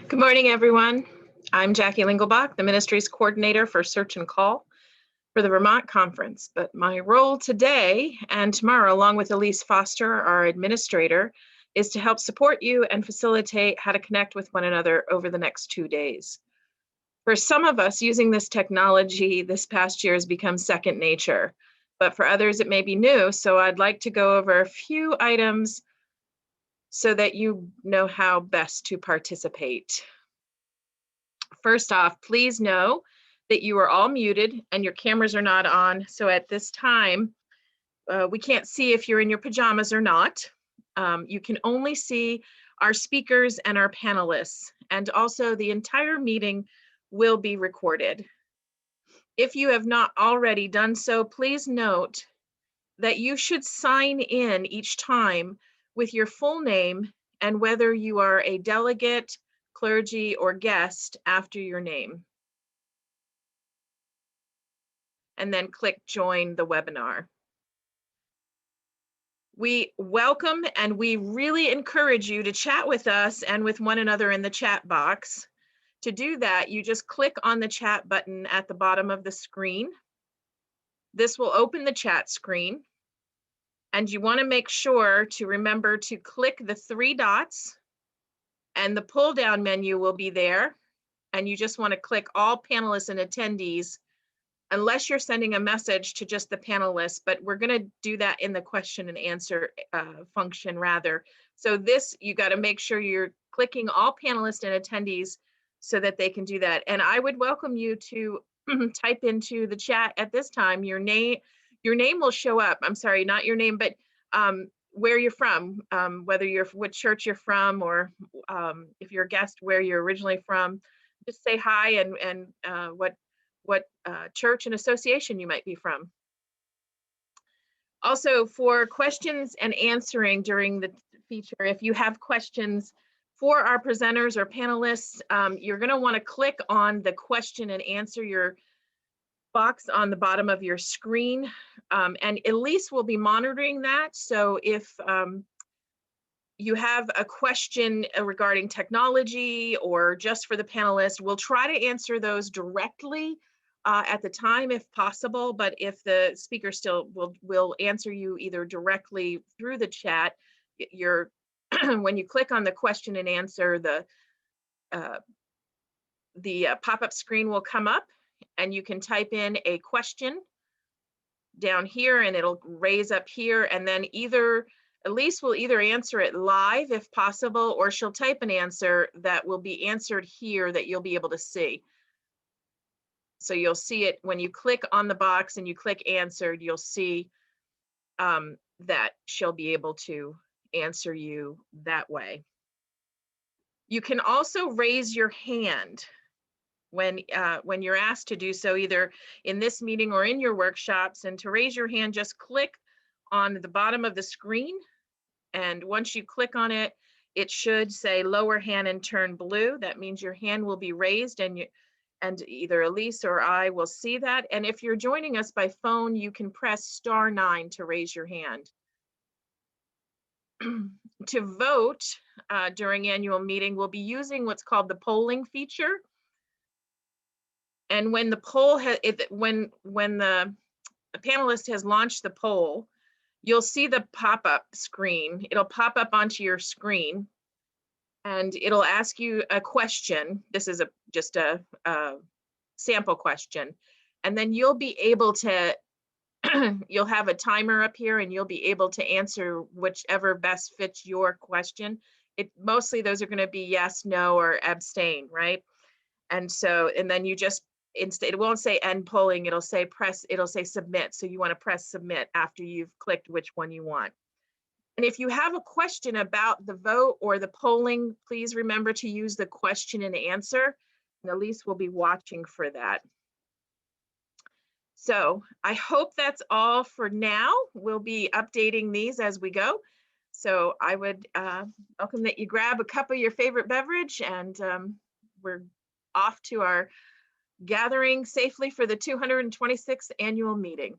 Good morning, everyone. I'm Jackie Lingelbach, the Ministry's Coordinator for Search and Call for the Vermont Conference. But my role today and tomorrow, along with Elise Foster, our administrator, is to help support you and facilitate how to connect with one another over the next 2 days. For some of us, using this technology this past year has become second nature, but for others, it may be new. So I'd like to go over a few items so that you know how best to participate. First off, please know that you are all muted and your cameras are not on. So at this time, we can't see if you're in your pajamas or not. You can only see our speakers and our panelists, and also the entire meeting will be recorded. If you have not already done so, please note that you should sign in each time with your full name and whether you are a delegate, clergy, or guest after your name. And then click join the webinar. We welcome and we really encourage you to chat with us and with one another in the chat box. To do that, you just click on the chat button at the bottom of the screen. This will open the chat screen. And you want to make sure to remember to click the 3 dots and the pull down menu will be there. And you just want to click all panelists and attendees unless you're sending a message to just the panelists, but we're going to do that in the question and answer function rather. So this, you got to make sure you're clicking all panelists and attendees so that they can do that. And I would welcome you to type into the chat at this time your name. Your name will show up. I'm sorry, not your name, but where you're from, whether you're what church you're from, or if you're a guest, where you're originally from. Just say hi and what church and association you might be from. Also, for questions and answering during the feature, if you have questions for our presenters or panelists, you're going to want to click on the question and answer your box on the bottom of your screen, and Elise will be monitoring that. So if you have a question regarding technology or just for the panelists, we'll try to answer those directly at the time if possible, but if the speaker still will answer you either directly through the chat, when you click on the question and answer, the pop-up screen will come up and you can type in a question down here and it'll raise up here, and then Elise will either answer it live if possible, or she'll type an answer that will be answered here that you'll be able to see. So you'll see it when you click on the box and you click answered, you'll see that she'll be able to answer you that way. You can also raise your hand when you're asked to do so, either in this meeting or in your workshops. And to raise your hand, just click on the bottom of the screen. And once you click on it, it should say lower hand and turn blue. That means your hand will be raised, and either Elise or I will see that. And if you're joining us by phone, you can press *9 to raise your hand. To vote during annual meeting, we'll be using what's called the polling feature. And when the poll when the panelist has launched the poll, you'll see the pop-up screen. It'll pop up onto your screen and it'll ask you a question. This is just a sample question. And then you'll be able to, you'll have a timer up here and you'll be able to answer whichever best fits your question. Mostly those are going to be yes, no, or abstain, right? And then you just, instead, it won't say end polling, it'll say submit. So you want to press submit after you've clicked which one you want. And if you have a question about the vote or the polling, please remember to use the question and answer. And Elise will be watching for that. So I hope that's all for now. We'll be updating these as we go. So I would welcome that you grab a cup of your favorite beverage, and we're off to our gathering safely for the 226th annual meeting.